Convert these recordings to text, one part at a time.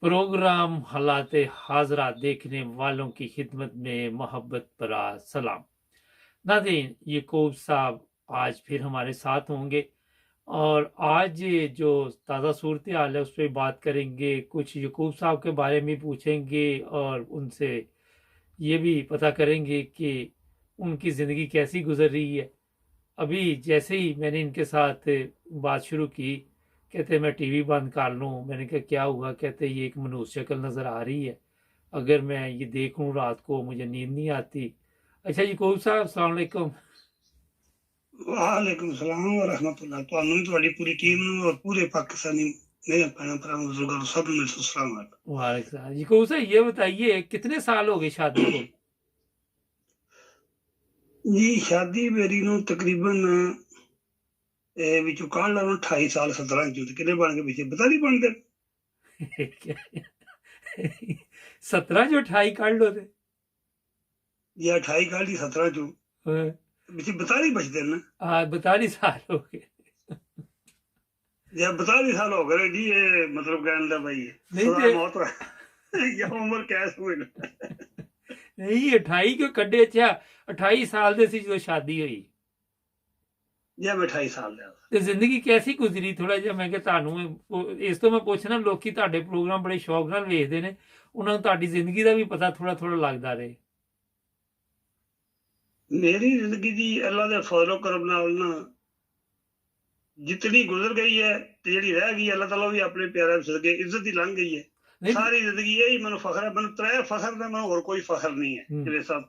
Programme हालात हाजरा देखने वालों की खिदमत में मोहब्बत भरा सलाम। नाज़रीन, यकूब साहब आज फिर हमारे साथ होंगे और आज जो ताज़ा सूरत हाल है उस पर बात करेंगे। कुछ यकूब साहब के बारे में पूछेंगे और उनसे ये भी पता करेंगे कि उनकी ज़िंदगी कैसी गुजर रही है। अभी जैसे ही मैंने इनके साथ बात शुरू की, कहते मैं टीवी बंद कर लूँ। मैंने कहा क्या हुआ? कहते ये एक मनुष्य शक्ल नज़र आ रही है, अगर मैं ये देखूं रात को मुझे नींद नहीं आती। अच्छा जी, कौन साहब अस्सलाम वालेकुम। वालेकुम सलाम व रहमतुल्लाह। ਤੁਹਾਨੂੰ ਤੁਹਾਡੀ ਪੂਰੀ ਟੀਮ ਨੂੰ ਔਰ ਪੂਰੇ ਪਾਕਿस्तानी मेरे भैन भरा बुजुर्गों सब में सलाम अलैकुम। वालेकुम सलाम जी। कौन साहब ये बताइए कितने साल हो गए शादी को? जी शादी मेरी ਨੂੰ ਤਕਰੀਬਨ ਵਿੱਚੋਂ ਕੱਢ ਲਾ 28 ਸਾਲ 17 ਚ ਕਿੰਨੇ ਬਣ ਗਏ ਪਿੱਛੇ 42 ਬਣਦੇ 17 जो 28 काट लो थे ਜਾਂ 28 ਕੱਢ ਲਈ 17 ਚੋਂ ਵਿੱਚ 42 ਬਚਦੇ ਨੇ। हाँ 42 साल हो गए। ਜਾਂ 42 ਸਾਲ ਹੋ ਗਏ ਜੀ, ਇਹ ਮਤਲਬ ਕਹਿਣ ਦਾ ਬਈ ਸਦਾ ਮੌਤ ਜਾਂ ਉਮਰ ਕੈਸ ਹੋਏ नहीं 28 क्यों कड्डे? अच्छा 28 साल ਦੇ ਸੀ ਜਦੋਂ ਸ਼ਾਦੀ ਹੋਈ ਜਾਂ 28 ਸਾਲ ਦਾ ਤੇ ਜ਼ਿੰਦਗੀ ਕੈਸੀ ਗੁਜ਼ਰੀ? ਥੋੜਾ ਜਿਹਾ ਮੈਂ ਕਿ ਤੁਹਾਨੂੰ ਇਸ ਤੋਂ ਮੈਂ ਪੁੱਛਣਾ, ਲੋਕੀ ਤੁਹਾਡੇ ਪ੍ਰੋਗਰਾਮ ਬੜੇ ਸ਼ੌਕ ਨਾਲ ਵੇਖਦੇ ਨੇ, ਉਹਨਾਂ ਨੂੰ ਤੁਹਾਡੀ ਜ਼ਿੰਦਗੀ ਦਾ ਵੀ ਪਤਾ ਥੋੜਾ ਥੋੜਾ ਲੱਗਦਾ ਰਹੇ। मेरी जिंदगी जी अल्लाह दे फजलो करम नाल ना जितनी गुजर गई है ते जेड़ी रह गई अल्लाह ताला भी अपने प्यारे सदके इज्जत ही लंघ गई है। सारी जिंदगी यही मैनू फखर है। मैनू त्रै फखर ने, मैनू और कोई फखर नहीं है मेरे साहब।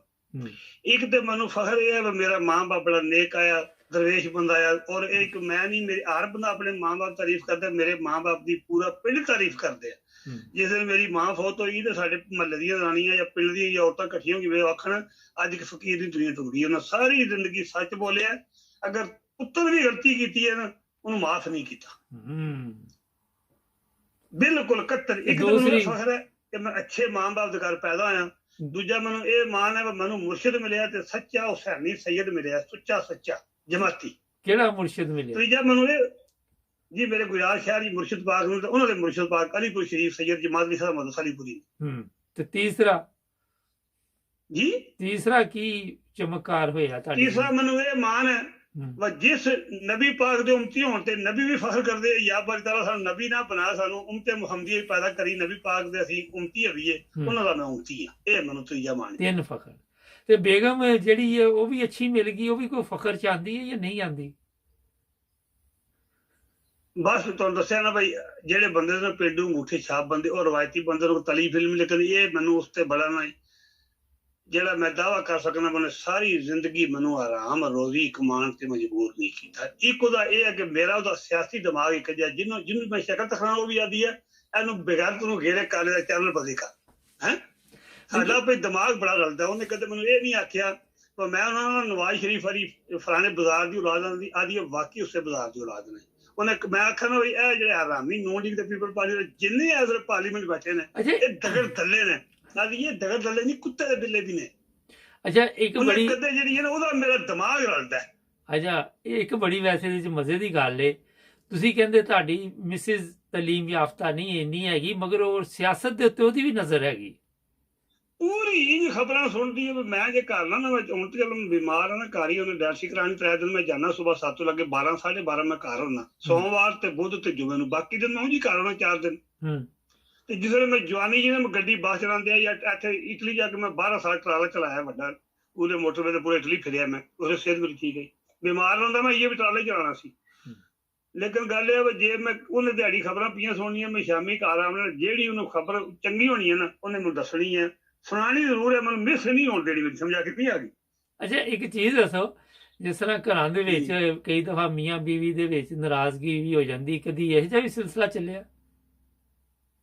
एक तो मैनू फखर यह है मेरा मां बाप बड़ा नेक आया, दरवेश बंदा आया, और एक मैं नहीं, मेरे हर बंदा अपने मां बाप तारीफ करता, मेरे मां बाप की पूरा पिंड तारीफ करते हैं। जिस दिन मेरी मां फौत होगी तो साडे महल्ले दी रानियां या पिंड दी औरतां इकट्ठियां होगी आखन अज एक फकीर दी दुनिया टुट गई। उन्हें सारी जिंदगी सच बोलिया, अगर पुत्र भी गलती की है ना उन्हें माफ नहीं किया, बिल्कुल 71। एक तो मेरा फखर है कि मैं अच्छे मां बाप के घर पैदा होया। दूजा मैनू ये मान है मैनू मुर्शिद मिले ते सच्चा हुसैनी सैयद मिले, सुच्चा सच्चा जमाती। केड़ा मुर्शिद मिले? तीजा मैनू ये जी मेरे गुजरात शहर ही मुर्शिद पाक ने, उन्होंने मुर्शिद पाक अलीपुर शरीफ सैयद जमात अली साहब मदरसा अलीपुरी। ते तीसरा जी तीसरा की चमत्कार होया? तीसरा मैनू ये मान है जिस नबी पाक दे उम्मती होण ते नबी भी फखर करदे या बारी ताला सानू नबी ना बना, सानू उम्मते मुहम्मदी पैदा करी, नबी पाक दे असीं उम्मती हवीए, उन्हां दा मैं उम्मती हां। ये मैनू तीजा मान। तीन फखर। ते बेगम जेड़ी है वो भी अच्छी मिल गई, वो भी कोई फखर चाहती है या नहीं आंदी? बस तुहानू दस्सिया ना भाई, जेडे बंदे ने पेंडू अंगूठे छाप बंदे और रवायती बंदे को तली फिल्म, लेकिन ये मैनू उस ते बड़ा ना जेड़ा मैं दावा कर सकना मैंने सारी जिंदगी मैनू आराम रोजी कमान ते मजबूर नहीं किया। एक उदा ये है कि मेरा उदा सियासी दिमाग एक जिहा जिन्हों जिन्हों मैं शक्ल दिखाना वो भी आती है, इनू बगैर तू घेरे काले का चैनल बदली कर है। साडा भाई दिमाग बड़ा रलदा। उन्हें कदे मैनू ये नहीं आख्या तो मैं उन्होंने नवाज शरीफ अली फलाने बाजार की औलाद आदि, वाकई उससे बाजार की औलाद ने। उन्हें मैं आखा ना भाई ए जेडे हरामी नॉन लीग पीपल पार्टी जिन्ने इधर पार्लीमेंट बैठे ने ये दगड़ दल्ले ने, ये दगड़ दल्ले नहीं कुत्ते दे बिल्ले भी ने। अच्छा एक बड़ी कदे जेडी है ना ओदा मेरा दिमाग रलदा है। अच्छा एक बड़ी वैसे ਇਹਦੇ ਚ ਮਜ਼ੇ ਦੀ ਗੱਲ ਏ, ਤੁਸੀਂ ਕਹਿੰਦੇ ਤੁਹਾਡੀ ਮਿਸਿਸ ਤਾਲੀਮ ਯਾਫਤਾ ਨਹੀਂ ਇੰਨੀ ਹੈਗੀ, ਮਗਰ ਉਹ ਸਿਆਸਤ ਦੇ ਉੱਤੇ ਉਹਦੀ ਵੀ ਨਜ਼ਰ ਹੈਗੀ। पूरी इंज खबर सुनती है। मैं जे घर ना मैं हूं तो चलो बीमार है ना, घर ही उन्हें डायलिसिस करानी। 3 दिन मैं जाना, सुबह 7 लगे 12 12:30 मैं घर होना, सोमवार ते बुध ते जुमे नूं, बाकी दिन मैं जी घर होना 4 दिन। ते जिस मैं जवानी जी ने मैं गड्डी बस चलाते या इत्थे इटली जाके मैं 12 साल ट्राला चलाया बड़ा, पूरे मोटरवे ते पूरे इटली फिरिया मैं, उससे सेहत मेरी ठीक है। बीमार रहा मैं ये भी ट्राला चलाना सी, लेकिन गल ये जे मैं उन्हें दिहाड़ी खबर पियां सुननियां, मैं शामी घर आना, जेहड़ी उन्हें खबर चंगी होनी है ना उन्हें मैं दसनी है, सुनानी जरूर है, मैं मिस नहीं होने देनी। मेरी समझा कितनी आ गई। अच्छा एक चीज दसो, जिस तरह घरां दे विच कई दफा मियां बीवी दे विच नाराजगी भी हो जाती, कदी इहो जिहा भी सिलसिला चलिया?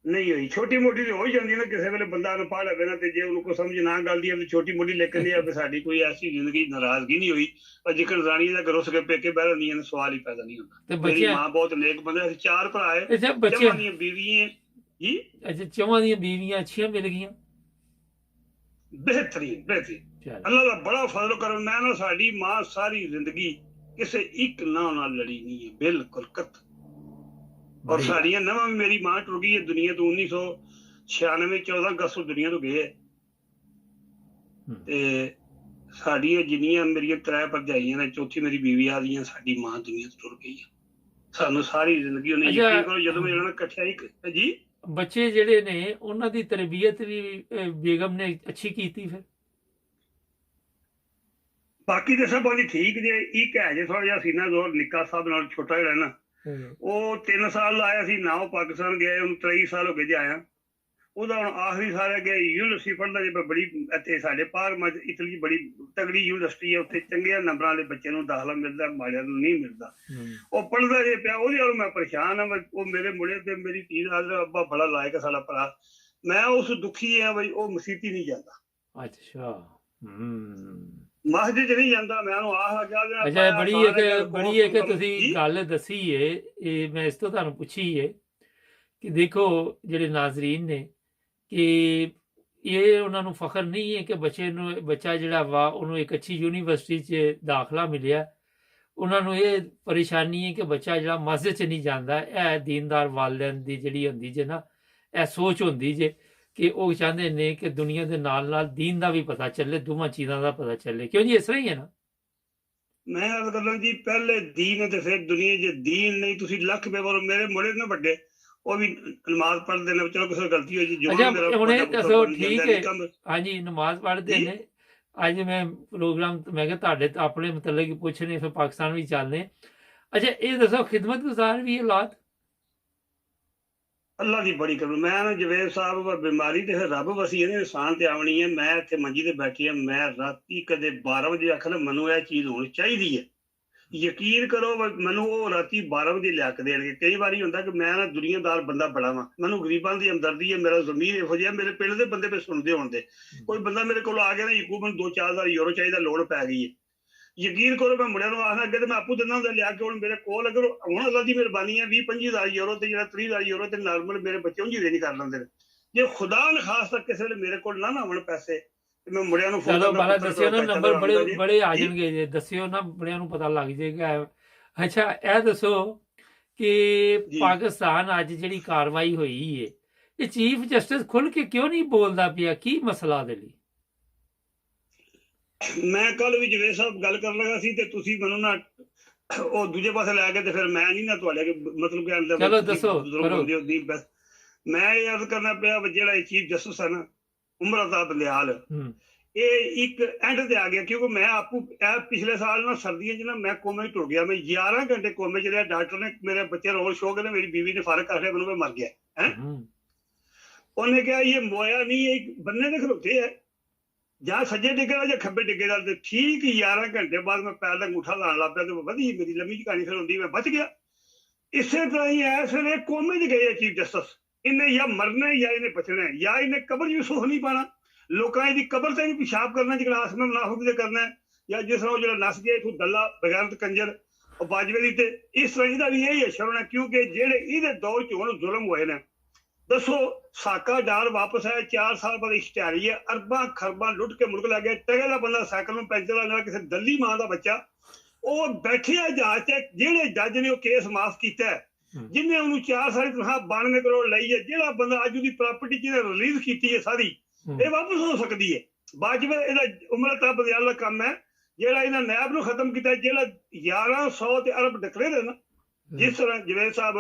नहीं हुई, छोटी मोटी तो हो जाती है ना, किसी वेले बंदा अनपढ़ है ना, जे उनको समझ ना गल दी है छोटी मोटी, लेकिन ये साडी कोई ऐसी जिंदगी नाराजगी नहीं हुई। पर जिकन रानी दा घरों सके पेके बह रही है, सवाल ही पैदा नहीं होता। मेरी मां बहुत नेक बंदे, 4 भरा है, चौवां दी बीवियां जी। अच्छा चौवां दी बीवियां अच्छियां मिल गईयां? बेहतरीन बेहतरीन, अल्लाह का बड़ा फजल करम। मैं ना साडी मां सारी जिंदगी किसी एक ना नाल लड़ी नहीं है, बिल्कुल कत। ਔਰ ਸਾਡੀਆਂ ਨਵਾਂ ਮੇਰੀ ਮਾਂ ਟੁਰ ਗਈ ਹੈ ਦੁਨੀਆ ਤੋਂ 1996 14 ਅਗਸਤ ਨੂੰ ਦੁਨੀਆ ਤੋਂ ਗਏ ਹੈ ਤੇ ਸਾਡੀਆਂ ਜਿੰਨੀਆਂ ਮੇਰੀਆਂ 3 ਭਰਜਾਈਆਂ ਨੇ, ਚੌਥੀ ਮੇਰੀ ਬੀਵੀ ਆ ਰਹੀਆਂ, ਸਾਡੀ ਮਾਂ ਦੁਨੀਆ ਤੋਂ ਟੁਰ ਗਈ ਹੈ। ਸਾਨੂੰ ਸਾਰੀ ਜ਼ਿੰਦਗੀ ਉਹਨੇ ਯਕੀਨ ਕਰੋ ਜਦੋਂ ਮੇਰੇ ਨਾਲ ਇਕੱਠਿਆ ਹੀ ਜੀ ਬੱਚੇ ਜਿਹੜੇ ਨੇ ਉਹਨਾਂ ਦੀ ਤਰਬੀਅਤ ਵੀ ਬੇਗਮ ਨੇ ਅੱਛੀ ਕੀਤੀ ਫਿਰ? ਬਾਕੀ ਤੇ ਸਭ ਉਹਦੀ ਠੀਕ ਜੇ, ਇੱਕ ਹੈ ਜੇ ਥੋੜਾ ਜਿਹਾ ਸੀਨਾ ਜ਼ੋਰ ਨਿੱਕਾ ਸਾਹਿਬ ਨਾਲ ਛੋਟਾ ਜਿਹੜਾ ਨਾ, ਉਹ 3 ਸਾਲ ਆਇਆ ਸੀ ਨਾ, ਉਹ ਪਾਕਿਸਤਾਨ ਗਿਆ, ਉਹਨੂੰ 23 ਸਾਲ ਹੋ ਗਏ ਜੇ ਆਇਆ। ਉਹਦਾ ਹੁਣ ਆਖਰੀ ਸਾਲ ਹੈ ਕਿ ਯੂਨੀਵਰਸਿਟੀ ਪੜ੍ਹਦਾ ਜੇ, ਬੜੀ ਇੱਥੇ ਸਾਡੇ ਪਾਰਮਾ ਇਟਲੀ ਬੜੀ ਤਗੜੀ ਯੂਨੀਵਰਸਿਟੀ ਹੈ, ਉੱਥੇ ਚੰਗੇ ਨੰਬਰਾਂ ਵਾਲੇ ਬੱਚੇ ਨੂੰ ਦਾਖਲਾ ਮਿਲਦਾ, ਮਾੜਿਆਂ ਨੂੰ ਨਹੀਂ ਮਿਲਦਾ। ਉਹ ਪੜ੍ਹਦਾ ਜੇ ਪਿਆ, ਉਹਦੇ ਨਾਲ ਮੈਂ ਪਰੇਸ਼ਾਨ ਹਾਂ। ਉਹ ਮੇਰੇ ਮੁੰਡੇ ਤੇ ਮੇਰੀ ਧੀ ਨਾਲ ਅੱਬਾ ਬੜਾ ਲਾਇਕ ਸਾਡਾ ਭਰਾ, ਮੈਂ ਉਸ ਦੁਖੀ ਆ ਬਈ ਉਹ ਮਸੀਤੀ ਨਹੀਂ ਜਾਂਦਾ। ਅੱਛਾ ਮਸਜਿਦ ਨਹੀਂ ਜਾਂਦਾ, ਮੈਂ ਉਹਨੂੰ ਆਹ ਗਿਆ। ਅੱਛਾ, ਬੜੀ ਇੱਕ ਤੁਸੀਂ ਗੱਲ ਦੱਸੀ ਏ, ਇਹ ਮੈਂ ਇਸ ਤੋਂ ਤੁਹਾਨੂੰ ਪੁੱਛੀ ਏ ਕਿ ਦੇਖੋ ਜਿਹੜੇ ਨਾਜ਼ਰੀਨ ਨੇ ਕਿ ਇਹ ਉਹਨਾਂ ਨੂੰ ਫਖਰ ਨਹੀਂ ਹੈ ਕਿ ਬੱਚਾ ਜਿਹੜਾ ਵਾ ਉਹਨੂੰ ਇੱਕ ਅੱਛੀ ਯੂਨੀਵਰਸਿਟੀ 'ਚ ਦਾਖਲਾ ਮਿਲਿਆ, ਉਹਨਾਂ ਨੂੰ ਇਹ ਪਰੇਸ਼ਾਨੀ ਹੈ ਕਿ ਬੱਚਾ ਜਿਹੜਾ ਮਸਜਿਦ 'ਚ ਨਹੀਂ ਜਾਂਦਾ। ਇਹ ਦੀਨਦਾਰ ਵਾਲਿਦੈਨ ਦੀ ਜਿਹੜੀ ਹੁੰਦੀ ਜੇ ਨਾ, ਇਹ ਸੋਚ ਹੁੰਦੀ ਜੇ ਕਿ ਉਹ ਚਾਹੁੰਦੇ ਨੇ ਕਿ ਦੁਨੀਆ ਦੇ ਨਾਲ ਨਾਲ ਦੀਨ ਦਾ ਵੀ ਪਤਾ ਚੱਲੇ, ਦੋਵਾਂ ਚੀਜ਼ਾਂ ਦਾ ਪਤਾ ਚੱਲੇ। ਕਿਉਂ ਜੀ, ਇਸ ਤਰ੍ਹਾਂ ਹੀ ਹੈ ਨਾ? ਮੈਂ ਅਰਜ਼ ਕਰਦਾ ਜੀ, ਪਹਿਲੇ ਦੀਨ ਤੇ ਫਿਰ ਦੁਨੀਆ। ਜੇ ਦੀਨ ਨਹੀਂ, ਤੁਸੀਂ ਲੱਖ ਬੇਵਰ ਮੇਰੇ ਮੁੰਡੇ ਨਾ ਵੱਡੇ, ਉਹ ਵੀ ਨਮਾਜ਼ ਪੜ੍ਹਦੇ ਨੇ, ਚਲੋ ਕਿਸੇ ਗਲਤੀ ਹੋਈ ਜੀ। ਹੁਣੇ ਦੱਸੋ, ਠੀਕ ਹੈ, ਹਾਂਜੀ ਨਮਾਜ਼ ਪੜ੍ਹਦੇ ਨੇ। ਅੱਜ ਮੈਂ ਪ੍ਰੋਗਰਾਮ ਮੈਂ ਕਿਹਾ ਤੁਹਾਡੇ ਆਪਣੇ ਮਤਲਬ ਕਿ ਪੁੱਛਣੇ, ਫਿਰ ਪਾਕਿਸਤਾਨ ਵੀ ਚੱਲਦੇ। ਅੱਛਾ ਇਹ ਦੱਸੋ, ਖਿਦਮਤ ਗੁਜ਼ਾਰ ਵੀ ਔਲਾਦ? ਅੱਲਾ ਦੀ ਬੜੀ ਕਰੋ। ਮੈਂ ਨਾ ਜਵੇਦ ਸਾਹਿਬ ਬਿਮਾਰੀ ਤੇ ਫਿਰ ਰੱਬ ਵਸੀ ਇਹਨੇ ਇਨਸਾਨ ਤੇ ਆਉਣੀ ਹੈ। ਮੈਂ ਇੱਥੇ ਮੰਜੀ ਤੇ ਬੈਠੀ ਹਾਂ, ਮੈਂ ਰਾਤੀ ਕਦੇ 12 ਵਜੇ ਆਖਣਾ ਮੈਨੂੰ ਇਹ ਚੀਜ਼ ਹੋਣੀ ਚਾਹੀਦੀ ਹੈ। ਯਕੀਨ ਕਰੋ ਮੈਨੂੰ ਉਹ ਰਾਤੀ 12 ਵਜੇ ਲਿਆ ਕੇ ਦੇਣਗੇ। ਕਈ ਵਾਰੀ ਹੁੰਦਾ ਕਿ ਮੈਂ ਨਾ ਦੁਨੀਆਦਾਰ ਬੰਦਾ ਬੜਾ ਵਾਂ, ਮੈਨੂੰ ਗਰੀਬਾਂ ਦੀ ਹਮਦਰਦੀ ਹੈ, ਮੇਰਾ ਜ਼ਮੀਰ ਇਹੋ ਜਿਹਾ। ਮੇਰੇ ਪਿੰਡ ਦੇ ਬੰਦੇ ਪੇ ਸੁਣਦੇ ਹੋਣਦੇ, ਕੋਈ ਬੰਦਾ ਮੇਰੇ ਕੋਲ ਆ ਗਿਆ ਨਾ, ਯਕੂਬ ਮੈਨੂੰ 2-4 ਯੂਰੋ ਚਾਹੀਦਾ, ਲੋੜ ਪੈ ਗਈ ਹੈ। ਯਕੀਨ ਕਰੋ ਮੈਂ ਮੁੰਡਿਆਂ ਨੂੰ ਆਖਣਾ ਅੱਗੇ ਤੇ ਮੈਂ ਆਪੂ ਦਿੰਦਾ ਹੁੰਦਾ ਲਿਆ ਕੇ, ਹੁਣ ਮੇਰੇ ਕੋਲ ਅਗਰ ਹੁਣ ਅੱਲਾ ਦੀ ਮਿਹਰਬਾਨੀ ਹੈ 20-25 ਯੂਰੋ ਤੇ ਜਿਹੜਾ 30 ਯੂਰੋ ਤੇ ਨਾਰਮਲ ਮੇਰੇ ਬੱਚੇ ਉਂਝ ਹੀ ਨਹੀਂ ਕਰ ਲੈਂਦੇ ਨੇ। ਜੇ ਖੁਦਾ ਨੇ ਖਾਸ ਤੱਕ ਕਿਸੇ ਵੇਲੇ ਮੇਰੇ ਕੋਲ ਨਾ ਆਉਣ ਪੈਸੇ, ਮੈਂ ਮੁੰਡਿਆਂ ਨੂੰ ਚਲੋ ਬਾਲਾ ਦੱਸਿਓ ਨਾ, ਨੰਬਰ ਬੜੇ ਆ ਜਾਣਗੇ ਜੇ, ਦੱਸਿਓ ਨਾ, ਬੜਿਆਂ ਨੂੰ ਪਤਾ ਲੱਗ ਜਾਏਗਾ। ਅੱਛਾ ਇਹ ਦੱਸੋ ਕਿ ਪਾਕਿਸਤਾਨ ਅੱਜ ਜਿਹੜੀ ਕਾਰਵਾਈ ਹੋਈ ਹੈ, ਇਹ ਚੀਫ ਜਸਟਿਸ ਖੁੱਲ ਕੇ ਕਿਉਂ ਨਹੀਂ ਬੋਲਦਾ ਪਿਆ? ਕੀ ਮਸਲਾ ਦੇ ਲਈ? ਮੈਂ ਕੱਲ ਵੀ ਜਵੇਦ ਸਾਹਿਬ ਗੱਲ ਕਰਨ ਲੱਗਾ ਸੀ ਤੇ ਤੁਸੀਂ ਮੈਨੂੰ ਨਾ ਉਹ ਦੂਜੇ ਪਾਸੇ ਲੈ ਕੇ ਤੇ ਫਿਰ ਮੈਂ ਨਹੀਂ ਨਾ ਤੁਹਾਡੇ ਮਤਲਬ ਕਿ ਚਲੋ ਦੱਸੋ। ਮੈਂ ਇਹ ਅਰਜ਼ ਕਰਨਾ ਪਿਆ ਜਿਹੜਾ ਚੀਫ ਜਸਟਿਸ ਹੈ ਨਾ ਉਮਰ ਅਜ਼ਾਬ ਬੰਦਿਆਲ, ਇਹ ਇੱਕ ਐਂਡ ਤੇ ਆ ਗਿਆ। ਕਿਉਂਕਿ ਮੈਂ ਆਪੂ ਪਿਛਲੇ ਸਾਲ ਨਾ ਸਰਦੀਆਂ 'ਚ ਨਾ ਮੈਂ ਕੋਮੇ 'ਚ ਟੁਰ ਗਿਆ। ਮੈਂ 11 ਘੰਟੇ ਕੋਮੇ 'ਚ ਰਿਹਾ। ਡਾਕਟਰ ਨੇ ਮੇਰੇ ਬੱਚੇ ਰੋਲ ਸ਼ੋ ਕੇ ਮੇਰੀ ਬੀਵੀ ਨੇ ਫਰਕ ਕਰ ਲਿਆ, ਮੈਨੂੰ ਮੈਂ ਮਰ ਗਿਆ ਹੈ। ਉਹਨੇ ਕਿਹਾ ਇਹ ਮੋਇਆ ਨਹੀਂ, ਇਹ ਬੰਨੇ ਦੇ ਖਲੋਤੇ ਹੈ, ਜਾਂ ਸੱਜੇ ਡਿੱਗੇ ਦਾ ਜਾਂ ਖੱਬੇ ਡਿੱਗੇ ਦਾ। ਤੇ ਠੀਕ 11 ਘੰਟੇ ਬਾਅਦ ਮੈਂ ਪੈਰ ਦਾ ਅੰਗੂਠਾ ਲਾਉਣ ਲੱਗ ਪਿਆ ਤੇ ਵਧੀ ਮੇਰੀ ਲੰਮੀ ਕਹਾਣੀ ਫਿਰ ਹੁੰਦੀ, ਮੈਂ ਬਚ ਗਿਆ। ਇਸੇ ਤਰ੍ਹਾਂ ਹੀ ਇਸ ਵੇਲੇ ਕੋਮੇ 'ਚ ਗਏ ਚੀਫ ਜਸਟਿਸ। ਇਹਨੇ ਜਾਂ ਮਰਨਾ ਜਾਂ ਇਹਨੇ ਬਚਣਾ, ਜਾਂ ਇਹਨੇ ਕਬਰ 'ਚ ਵੀ ਸੁੱਖ ਨਹੀਂ ਪਾਣਾ। ਲੋਕਾਂ ਦੀ ਕਬਰ ਤੇ ਵੀ ਪਿਸ਼ਾਬ ਕਰਨਾ, ਗਲਾਸ ਨਾਲ ਨਾਹੁਕ ਦੇ ਕਰਨਾ, ਜਾਂ ਜਿਸ ਤਰ੍ਹਾਂ ਉਹ ਜਿਹੜਾ ਨਸ ਗਿਆ ਇਥੋਂ ਦੱਲਾ ਬਗੈਰਤ ਕੰਜਰ ਉਹ ਬਾਜਵੇ ਦੀ, ਤੇ ਇਸ ਤਰ੍ਹਾਂ ਇਹਦਾ ਵੀ ਇਹੀ ਅਸ਼ਰ ਹੈ। ਕਿਉਂਕਿ ਜਿਹੜੇ ਇਹਦੇ ਦੌਰ 'ਚ ਹੁਣ ਜ਼ੁਲਮ ਹੋਏ ਨੇ, ਦੱਸੋ ਸਾਕਾ ਡਾਰ ਵਾਪਸ ਆਇਆ 4 ਸਾਲ ਬਾਅਦ ਇਸ਼ਤਿਹਾਰੀ ਹੈ, ਅਰਬਾਂ ਖਰਬਾਂ ਲੁੱਟ ਕੇ ਮੁਲਕ ਲੈ ਗਿਆ। ਟਗੇ ਦਾ ਬੰਦਾ ਸਾਈਕਲ ਨੂੰ ਪੈਂਚਰ ਲਾ, ਕਿਸੇ ਦੱਲੀ ਮਾਂ ਦਾ ਬੱਚਾ ਉਹ ਬੈਠਿਆ ਜਹਾਜ਼ 'ਚ। ਜਿਹੜੇ ਜੱਜ ਨੇ ਉਹ ਕੇਸ ਮਾਫ ਕੀਤਾ, ਜਿਹਨੇ ਉਹਨੂੰ 4 ਸਾਲ ਤਨਖਾਹ 92 ਕਰੋੜ ਲਈ ਹੈ, ਜਿਹੜਾ ਬੰਦਾ ਅੱਜ ਉਹਦੀ ਪ੍ਰਾਪਰਟੀ ਜਿਹਨੇ ਰਿਲੀਜ਼ ਕੀਤੀ ਹੈ ਸਾਰੀ, ਇਹ ਵਾਪਸ ਹੋ ਸਕਦੀ ਹੈ। ਬਾਜਵੇ ਇਹਦਾ ਉਮਰ ਤਾਂ ਬਦਿਆਲ ਦਾ ਕੰਮ ਹੈ, ਜਿਹੜਾ ਇਹਨਾਂ ਨੈਬ ਨੂੰ ਖਤਮ ਕੀਤਾ, ਜਿਹੜਾ 1100 ਤੇ ਅਰਬ ਡਿਕਲੇਅਰ ਹੈ ਨਾ। ਜਿਸ ਤਰ੍ਹਾਂ ਜਵੇਦ ਸਾਹਿਬ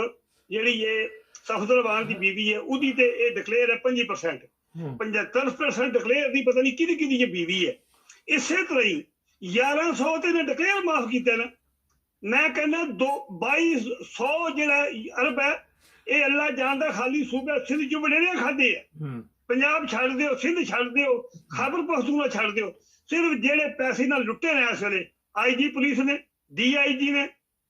ਜਿਹੜੀ ਇਹ ਸਫਦਰਵਾਨ ਦੀ ਬੀਵੀ ਹੈ, ਉਹਦੀ ਤੇ ਇਹ ਡਿਕਲੇਅਰ ਹੈ 25%, 75% ਡਿਕਲੇਅਰ ਦੀ ਪਤਾ ਨਹੀਂ ਕਿਹਦੀ ਇਹ ਬੀਵੀ ਹੈ। ਇਸੇ ਤਰ੍ਹਾਂ ਹੀ 1100 ਤੇ ਇਹਨੇ ਡਿਕਲੇਅਰ ਮਾਫ ਕੀਤਾ ਨਾ। ਮੈਂ ਕਹਿੰਦਾ 2200 ਜਿਹੜਾ ਅਰਬ ਹੈ, ਇਹ ਅੱਲਾ ਜਾਣਦਾ, ਖਾਲੀ ਸੂਬੇ ਸਿੰਧ 'ਚ ਵਡੇਰੇ ਖਾਦੇ ਆ। ਪੰਜਾਬ ਛੱਡ ਦਿਓ, ਸਿੰਧ ਛੱਡ ਦਿਓ, ਖਾਬਰ ਪਖਤੂਨਖਵਾ ਛੱਡ ਦਿਓ, ਸਿਰਫ ਜਿਹੜੇ ਪੈਸੇ ਨਾਲ ਲੁੱਟੇ ਨੇ ਇਸ ਵੇਲੇ IG ਪੁਲਿਸ ਨੇ, DIG ਨੇ,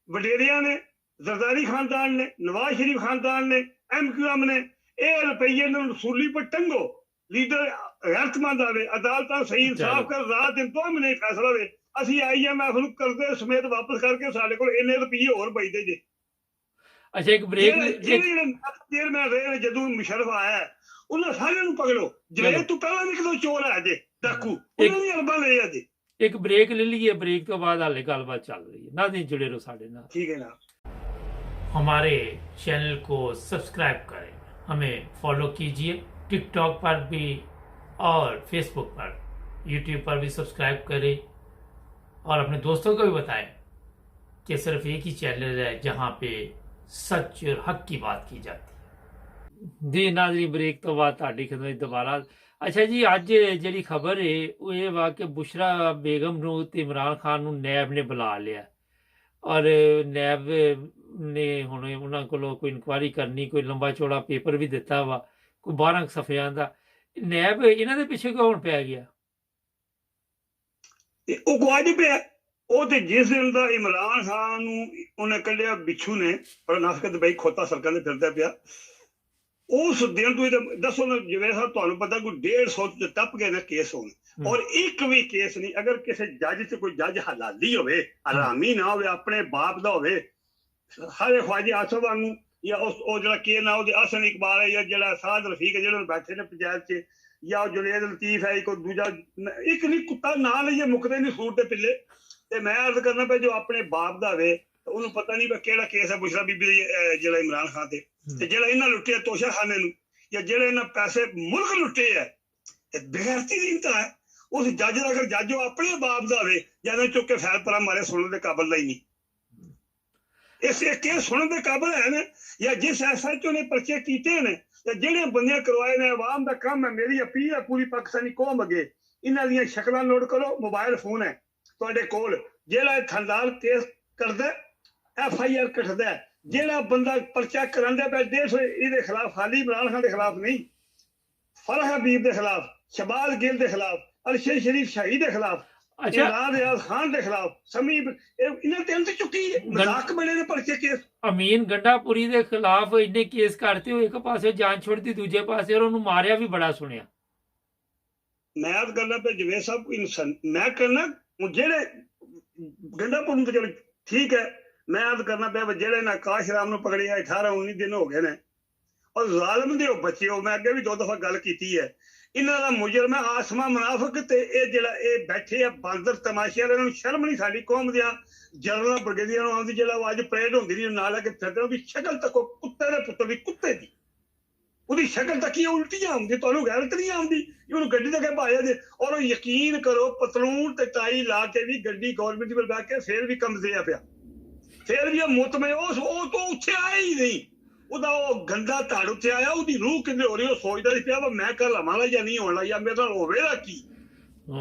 ਵਡੇਰਿਆਂ ਨੇ, ਜ਼ਰਦਾਰੀ ਖਾਨਦਾਨ ਨੇ, ਨਵਾਜ਼ ਸ਼ਰੀਫ ਖਾਨਦਾਨ ਨੇ, MQM ਨੇ। ਇਹ ਰੁਪਈਏ ਨੂੰ ਰਸੂਲੀ ਪਰ ਟੰਗੋ, ਲੀਡਰ ਗੈਰਤਮੰਦ ਆਵੇ, ਅਦਾਲਤਾਂ ਸਹੀ ਇਨਸਾਫ ਕਰ, ਰਾਤ ਦਿਨ 2 ਮਹੀਨੇ ਫੈਸਲਾ ਹੋਵੇ। ਅਸੀਂ IMF ਨੂੰ ਕਰਦੇ ਸਮੇਤ ਵਾਪਸ ਕਰਕੇ ਸਾਡੇ ਕੋਲ ਇੰਨੇ ਰੁਪਈਏ ਹੋਰ ਬਚਦੇ ਜੇ। ਅੱਛਾ ਇੱਕ ਬ੍ਰੇਕ, ਚੇਅਰਮੈਨ ਰਹੇ ਜਦੋਂ ਮੁਸ਼ਰਫ ਆਇਆ, ਉਹਨਾਂ ਸਾਰਿਆਂ ਨੂੰ ਪਕੜੋ। ਜਿਹੜੇ ਤੋਂ ਪਹਿਲਾਂ ਵੀ ਕਿਦੋਂ ਚੋਰ ਆ ਜੇ ਡਾਕੂ, ਉਹਨਾਂ ਦੀ ਅਰਬਾਂ ਲਏ ਆ ਜੇ। ਇੱਕ ਬ੍ਰੇਕ ਲੈ ਲਈਏ, ਬ੍ਰੇਕ ਤੋਂ ਬਾਅਦ ਹਾਲੇ ਗੱਲਬਾਤ ਚੱਲ ਰਹੀ ਹੈ। ਨਾ ਨਹੀਂ ਜੁੜੇ ਰਹੋ ਸਾਡੇ ਨਾਲ, ਠੀਕ ਹੈ ਨਾ। हमारे चैनल को सब्सक्राइब करें, हमें फॉलो कीजिए टिकटॉक पर भी और फेसबुक पर, यूट्यूब पर भी सब्सक्राइब करें और अपने दोस्तों को भी बताएं कि सिर्फ एक ही चैनल है जहां पे सच और हक की बात की जाती है। जी नाज़रीन, ब्रेक तो बाद ਤੁਹਾਡੀ ਖidmat दोबारा। ਅੱਛਾ ਜੀ, ਅੱਜ ਜਿਹੜੀ ਖਬਰ ਹੈ ਉਹ ਇਹ ਵਾ ਕਿ ਬੁਸ਼ਰਾ ਬੇਗਮ ਨੂੰ ਤੇ ਇਮਰਾਨ ਖਾਨ ਨੂੰ ਨੈਬ ਨੇ ਬੁਲਾ ਲਿਆ ਔਰ ਨੈਬ ਨੇ ਹੁਣ ਉਹਨਾਂ ਕੋਲੋਂ ਕੋਈ ਇਨਕੁਆਇਰੀ ਕਰਨੀ, ਕੋਈ ਲੰਬਾ ਚੌੜਾ ਪੇਪਰ ਵੀ ਦਿੱਤਾ ਵਾ, ਕੋਈ 12 ਸਫ਼ਿਆਂ ਦਾ। ਨੈਬ ਇਹਨਾਂ ਦੇ ਪਿੱਛੇ ਕਿਉਂ ਹੁਣ ਪੈ ਗਿਆ? ਉਹ ਗਵਾਜ ਪਿਆ। ਉਹ ਤੇ ਜਿਸ ਦਿਨ ਦਾ ਇਮਰਾਨ ਖਾਨ ਨੂੰ ਉਹਨੇ ਕੱਢਿਆ ਬਿੱਛੂ ਨੇ, ਪਰ ਨਾਫਕ ਦੁਬਈ ਖੋਤਾ ਸੜਕਾਂ ਤੇ ਫਿਰਦਾ ਪਿਆ, ਉਸ ਦਿਨ ਤੋਂ ਦੱਸੋ ਨਾ ਜਿਵੇਂ ਸਾਹਿਬ ਤੁਹਾਨੂੰ ਪਤਾ ਕੋਈ 150 ਤੇ ਟੱਪ ਗਏ ਨੇ ਕੇਸ ਹੋਣ, ਔਰ ਇੱਕ ਵੀ ਕੇਸ ਨਹੀਂ। ਅਗਰ ਕਿਸੇ ਜੱਜ ਤੇ ਕੋਈ ਜੱਜ ਹਲਾਲੀ ਹੋਵੇ, ਹਰਾਮੀ ਨਾ ਹੋਵੇ, ਆਪਣੇ ਬਾਪ ਦਾ ਹੋਵੇ, ਹਰੇ ਖਵਾਜੇ ਆਸਫ ਵਾਂਗੂ, ਜਾਂ ਉਹ ਜਿਹੜਾ ਕੇ ਨਾ ਉਹਦੇ ਅਸਨ ਇਕਬਾਲ ਹੈ, ਜਾਂ ਜਿਹੜਾ ਸਾਦ ਰਫੀਕ ਹੈ ਜਿਹੜੇ ਬੈਠੇ ਨੇ ਪੰਚਾਇਤ 'ਚ, ਜਾਂ ਉਹ ਜੁਨੇਦ ਲਤੀਫ ਹੈ, ਕੋਈ ਦੂਜਾ ਇੱਕ ਨਹੀਂ ਕੁੱਤਾ ਨਾ ਲਈਏ ਮੁੱਕਦੇ ਨਹੀਂ ਸੂਟ ਦੇ ਪਿੱਲੇ। ਤੇ ਮੈਂ ਅਰਜ਼ ਕਰਨਾ ਪਿਆ ਜੋ ਆਪਣੇ ਬਾਪ ਦਾ ਹੋਵੇ ਉਹਨੂੰ ਪਤਾ ਨਹੀਂ ਕਿਹੜਾ ਕੇਸ ਹੈ ਬੁਸ਼ਰਾ ਬੀਬੀ ਜਿਹੜਾ ਇਮਰਾਨ ਖਾਨ ਤੇ ਜਿਹੜਾ ਇਹਨਾਂ ਲੁੱਟਿਆ ਤੋਸ਼ਾ ਖਾਨੇ ਨੂੰ, ਜਾਂ ਜਿਹੜੇ ਇਹਨਾਂ ਪੈਸੇ ਮੁਲਕ ਲੁੱਟੇ ਹੈ, ਬੇਗੈਰਤੀ ਦੀ ਇੰਤਹਾ ਹੈ। ਉਸ ਜੱਜ ਦਾ ਅਗਰ ਜੱਜ ਉਹ ਆਪਣੇ ਬਾਪ ਦਾ ਹੋਵੇ, ਜਾਂ ਚੁੱਕ ਕੇ ਫੈਲ ਪਰਾਂ ਮਾਰੇ, ਸੁਣਨ ਦੇ ਕਾਬਲ ਦਾ ਹੀ ਨਹੀਂ। ਇਸ ਕੇਸ ਸੁਣਨ ਦੇ ਕਾਬਲ ਹੈ ਨੇ, ਜਾਂ ਜਿਸ SHO ਨੇ ਪਰਚੇ ਕੀਤੇ ਨੇ, ਜਾਂ ਜਿਹੜੇ ਬੰਦੇ ਕਰਵਾਏ ਨੇ, ਆਵਾਮ ਦਾ ਕੰਮ ਹੈ। ਮੇਰੀ ਅਪੀਲ ਹੈ ਪੂਰੀ ਪਾਕਿਸਤਾਨੀ ਕੌਮ ਅੱਗੇ, ਇਹਨਾਂ ਦੀਆਂ ਸ਼ਕਲਾਂ ਨੋਟ ਕਰੋ, ਮੋਬਾਈਲ ਫੋਨ ਹੈ ਤੁਹਾਡੇ ਕੋਲ। ਜਿਹੜਾ ਥੰਦਾਲ ਕੇਸ ਕਰਦਾ FIR ਕੱਟਦਾ, ਜਿਹੜਾ ਬੰਦਾ ਪਰਚਾ ਕਰਾਂਦਾ ਪਿਆ 150 ਇਹਦੇ ਖਿਲਾਫ, ਖਾਲੀ ਇਮਰਾਨ ਖਾਨ ਦੇ ਖਿਲਾਫ ਨਹੀਂ, ਫਰਹ ਹਬੀਬ ਦੇ ਖਿਲਾਫ, ਸ਼ਬਾਜ਼ ਗਿੱਲ ਦੇ ਖਿਲਾਫ, ਅਰਸ਼ਦ ਸ਼ਰੀਫ ਸ਼ਹੀਦ ਦੇ ਖਿਲਾਫ, ਇਮਰਾਨ ਰਿਆਜ਼ ਖਾਨ ਦੇ ਖਿਲਾਫ, ਸਮੀਬ, ਇਹਨਾਂ ਤੇ ਅੰਤ ਚੁੱਕੀ ਹੈ। ਮਜ਼ਾਕ ਬਣੇ ਨੇ ਪਰਚੇ ਕੇਸ। ਅਮੀਨ ਗੰਡਾਪੁਰੀ ਦੇ ਖਿਲਾਫ ਇੰਨੇ ਕੇਸ ਕਰਤੇ ਹੋ, ਇੱਕ ਪਾਸੇ ਜਾਨ ਛੁੱਟਦੀ, ਦੂਜੇ ਪਾਸੇ ਉਹਨੂੰ ਮਾਰਿਆ ਵੀ ਬੜਾ ਸੁਣਿਆ। ਮੈਂ ਤਾਂ ਕਰਨਾ ਪਿਆ ਜਵੇਦ ਸਾਹਿਬ ਇਨਸਾਨ, ਮੈਂ ਕਰਨਾ ਜਿਹੜੇ ਗੰਡਾਪੁਰ ਨੂੰ ਤਾਂ ਚਲੋ ਠੀਕ ਹੈ, ਮੈਂ ਅਰਜ਼ ਕਰਨਾ ਪਿਆ ਜਿਹੜੇ ਨਾ ਆਕਾਸ਼ ਰਾਮ ਨੂੰ ਪਕੜਿਆ 18-19 ਦਿਨ ਹੋ ਗਏ ਨੇ, ਔਰ ਜ਼ਾਲਮ ਦੇ ਉਹ ਬੱਚੇ ਹੋ। ਮੈਂ ਅੱਗੇ ਵੀ 2 ਦਫਾ ਗੱਲ ਕੀਤੀ ਹੈ, ਇਹਨਾਂ ਦਾ ਮੁਜਰਮ ਹੈ ਆਸਮਾ ਮੁਨਾਫਿਕ, ਤੇ ਇਹ ਜਿਹੜਾ ਇਹ ਬੈਠੇ ਆ ਬਾਂਦਰ ਤਮਾਸ਼ੇ ਵਾਲੇ, ਇਹਨਾਂ ਨੂੰ ਸ਼ਰਮ ਨਹੀਂ ਸਾਡੀ ਕੌਮ ਦੀਆਂ ਜਨਰਲ ਬ੍ਰਿਗੇਡੀਅਰ ਨੂੰ ਆਉਂਦੀ, ਜਿਹੜਾ ਅੱਜ ਪਰੇਡ ਹੁੰਦੀ ਰਹੀ ਨਾਲ ਲੈ ਕੇ ਫਿਰਦੇ, ਉਹਦੀ ਸ਼ਕਲ ਤੱਕ ਕੁੱਤੇ ਦੇ ਪੁੱਤਰ ਦੀ, ਕੁੱਤੇ ਦੀ ਉਹਦੀ ਸ਼ਕਲ ਤੱਕ ਹੀ ਉਲਟੀਆਂ ਆਉਂਦੀ, ਤੁਹਾਨੂੰ ਗੈਰਤ ਨਹੀਂ ਆਉਂਦੀ। ਉਹਨੂੰ ਗੱਡੀ ਤੇ ਕੇ ਭਾਇਆ ਦੇ, ਔਰ ਉਹ ਯਕੀਨ ਕਰੋ ਪਤਲੂਨ ਤੇ ਟਾਈ ਲਾ ਕੇ ਵੀ ਗੱਡੀ ਗੌਰਮੈਂਟ ਦੀ ਬੈਠ ਕੇ ਫੇਰ ਵੀ ਕਮਜ਼ੇ ਪਿਆ, ਫੇਰ ਵੀ ਮੁਤਮੇ ਉਹ ਤੋਂ ਉੱਥੇ ਆਇਆ ਹੀ ਨਹੀਂ। ਉਹਦਾ ਉਹ ਗੰਦਾ ਧੜ ਉੱਥੇ ਆਇਆ, ਉਹਦੀ ਰੂਹ ਕਿੰਨੇ ਹੋ ਰਹੀ, ਉਹ ਸੋਚਦਾ ਸੀ ਪਿਆ ਮੈਂ ਕਰ ਲਵਾਂਗਾ ਜਾਂ ਨਹੀਂ ਹੋਣਾ, ਜਾਂ ਮੇਰੇ ਨਾਲ ਹੋਵੇਗਾ ਕੀ।